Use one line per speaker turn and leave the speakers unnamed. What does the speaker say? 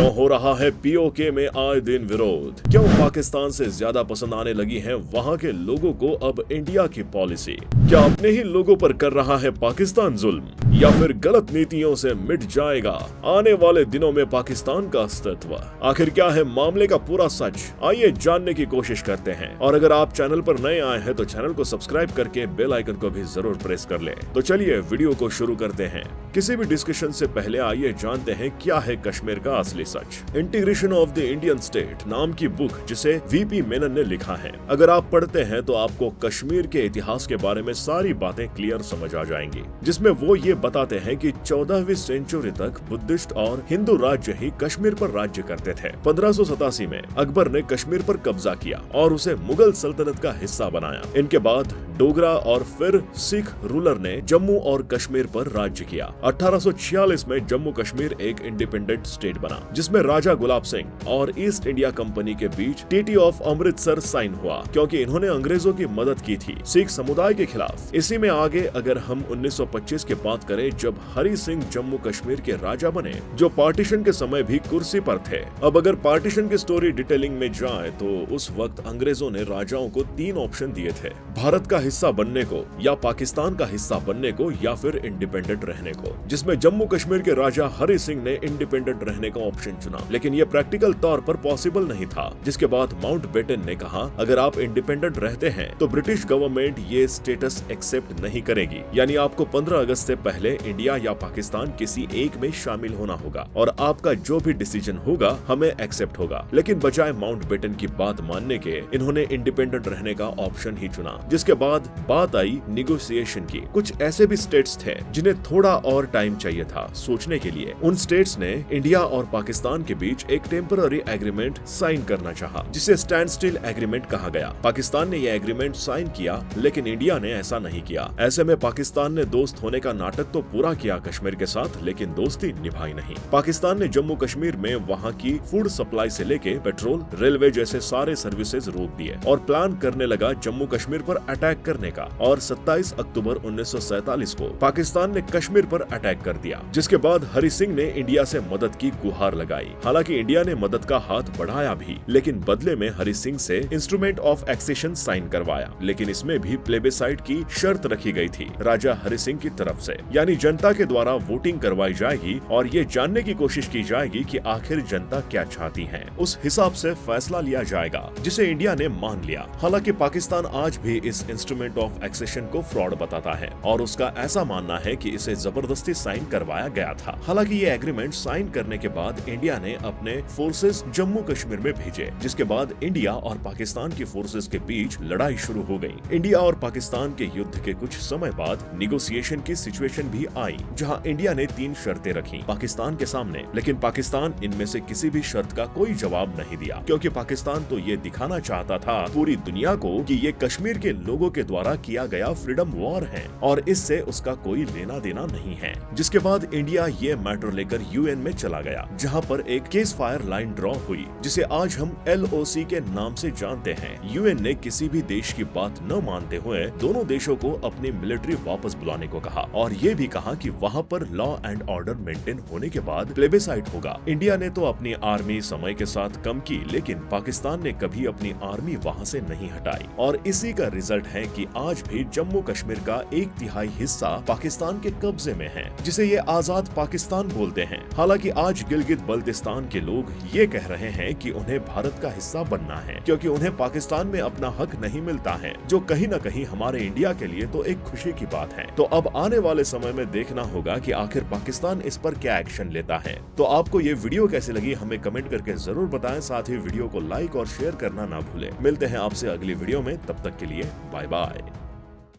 क्यों हो रहा है पीओके में आए दिन विरोध? क्यों पाकिस्तान से ज्यादा पसंद आने लगी है वहां के लोगों को अब इंडिया की पॉलिसी? क्या अपने ही लोगों पर कर रहा है पाकिस्तान जुल्म, या फिर गलत नीतियों से मिट जाएगा आने वाले दिनों में पाकिस्तान का अस्तित्व? आखिर क्या है मामले का पूरा सच? आइए जानने की कोशिश करते हैं। और अगर आप चैनल पर नए आए हैं तो चैनल को सब्सक्राइब करके बेल आइकन को भी जरूर प्रेस कर लें। तो चलिए वीडियो को शुरू करते हैं। किसी भी डिस्कशन से पहले आइए जानते हैं क्या है कश्मीर का असली सच। Integration of the Indian state नाम की बुक जिसे वीपी मेनन ने लिखा है, अगर आप पढ़ते हैं तो आपको कश्मीर के इतिहास के बारे में सारी बातें क्लियर समझ आ जाएंगी, जिसमें वो ये बताते हैं कि 14वीं सेंचुरी तक बुद्धिस्ट और हिंदू राज्य ही कश्मीर पर राज्य करते थे। 1587 में अकबर ने कश्मीर पर कब्जा किया और उसे मुगल सल्तनत का हिस्सा बनाया। इनके बाद डोगरा और फिर सिख रूलर ने जम्मू और कश्मीर पर राज्य किया। 1846 में जम्मू कश्मीर एक इंडिपेंडेंट स्टेट बना, जिसमें राजा गुलाब सिंह और ईस्ट इंडिया कंपनी के बीच ट्रीटी ऑफ अमृतसर साइन हुआ, क्योंकि इन्होंने अंग्रेजों की मदद की थी सिख समुदाय के खिलाफ। इसी में आगे अगर हम 1925 की बात करें, जब हरि सिंह जम्मू कश्मीर के राजा बने, जो पार्टीशन के समय भी कुर्सी पर थे। अब अगर पार्टीशन की स्टोरी डिटेलिंग में जाए तो उस वक्त अंग्रेजों ने राजाओं को 3 ऑप्शन दिए थे: भारत का हिस्सा बनने को, या पाकिस्तान का हिस्सा बनने को, या फिर इंडिपेंडेंट रहने को, जिसमें जम्मू कश्मीर के राजा हरि सिंह ने इंडिपेंडेंट रहने का ऑप्शन चुना। लेकिन ये प्रैक्टिकल तौर पर पॉसिबल नहीं था, जिसके बाद माउंटबेटन ने कहा अगर आप इंडिपेंडेंट रहते हैं तो ब्रिटिश गवर्नमेंट ये स्टेटस एक्सेप्ट नहीं करेगी, यानी आपको 15 अगस्त से पहले इंडिया या पाकिस्तान किसी एक में शामिल होना होगा और आपका जो भी डिसीजन होगा हमें एक्सेप्ट होगा। लेकिन बजाय माउंटबेटन की बात मानने के इन्होंने इंडिपेंडेंट रहने का ऑप्शन ही चुना। जिसके बाद बात आई निगोशिएशन की। कुछ ऐसे भी स्टेट्स थे जिन्हें थोड़ा और टाइम चाहिए था सोचने के लिए। उन स्टेट्स ने इंडिया और पाकिस्तान के बीच एक टेम्पररी एग्रीमेंट साइन करना चाहा, जिसे स्टैंड स्टिल एग्रीमेंट कहा गया। पाकिस्तान ने यह एग्रीमेंट साइन किया, लेकिन इंडिया ने ऐसा नहीं किया। ऐसे में पाकिस्तान ने दोस्त होने का नाटक तो पूरा किया कश्मीर के साथ, लेकिन दोस्ती निभाई नहीं। पाकिस्तान ने जम्मू कश्मीर में वहाँ की फूड सप्लाई से लेके पेट्रोल, रेलवे जैसे सारे सर्विसेज रोक दिए और प्लान करने लगा जम्मू कश्मीर पर अटैक करने का। और 27 अक्टूबर 1947 को पाकिस्तान ने कश्मीर पर अटैक कर दिया, जिसके बाद हरि सिंह ने इंडिया से मदद की गुहार लगाई। हालांकि इंडिया ने मदद का हाथ बढ़ाया भी, लेकिन बदले में हरि सिंह से इंस्ट्रूमेंट ऑफ एक्सेशन साइन करवाया। लेकिन इसमें भी प्लेबेसाइट की शर्त रखी गई थी राजा हरि सिंह की तरफ से, यानी जनता के द्वारा वोटिंग करवाई जाएगी और ये जानने की कोशिश की जाएगी कि आखिर जनता क्या चाहती है। उस हिसाब से फैसला लिया जाएगा, जिसे इंडिया ने मान लिया। हालांकि पाकिस्तान आज भी इस इंस्ट्रूमेंट ऑफ एक्सेशन को फ्रॉड बताता है और उसका ऐसा मानना है कि इसे जबरदस्ती साइन करवाया गया था। हालांकि ये एग्रीमेंट साइन करने के बाद इंडिया ने अपने फोर्सेस जम्मू कश्मीर में भेजे, जिसके बाद इंडिया और पाकिस्तान की फोर्सेस के बीच लड़ाई शुरू हो गई। इंडिया और पाकिस्तान के युद्ध के कुछ समय बाद निगोशिएशन की सिचुएशन भी आई, जहां इंडिया ने 3 शर्तें रखी पाकिस्तान के सामने। लेकिन पाकिस्तान इनमें से किसी भी शर्त का कोई जवाब नहीं दिया, क्योंकि पाकिस्तान तो ये दिखाना चाहता था पूरी दुनिया को कि ये कश्मीर के लोगों के द्वारा किया गया फ्रीडम वॉर है और इससे उसका कोई लेना देना नहीं है। जिसके बाद इंडिया ये मैटर लेकर यूएन में चला गया, जहां पर एक केस फायर लाइन ड्रॉ हुई, जिसे आज हम LOC के नाम से जानते हैं। यूएन ने किसी भी देश की बात न मानते हुए दोनों देशों को अपनी मिलिट्री वापस बुलाने को कहा और ये भी कहा कि वहाँ पर लॉ एंड ऑर्डर मेंटेन होने के बाद प्लेबेसाइट होगा। इंडिया ने तो अपनी आर्मी समय के साथ कम की, लेकिन पाकिस्तान ने कभी अपनी आर्मी वहाँ से नहीं हटाई और इसी का रिजल्ट है कि आज भी जम्मू कश्मीर का 1/3 हिस्सा पाकिस्तान के कब्जे में है, जिसे ये आजाद पाकिस्तान बोलते हैं। हालांकि आज गिलगित बल्तिस्तान के लोग ये कह रहे हैं कि उन्हें भारत का हिस्सा बनना है, क्योंकि उन्हें पाकिस्तान में अपना हक नहीं मिलता है, जो कहीं न कहीं हमारे इंडिया के लिए तो एक खुशी की बात है। तो अब आने वाले समय में देखना होगा कि आखिर पाकिस्तान इस पर क्या एक्शन लेता है। तो आपको ये वीडियो कैसी लगी हमें कमेंट करके जरूर बताएं। साथ ही वीडियो को लाइक और शेयर करना ना भूलें। मिलते हैं आपसे अगली वीडियो में, तब तक के लिए बाय बाय।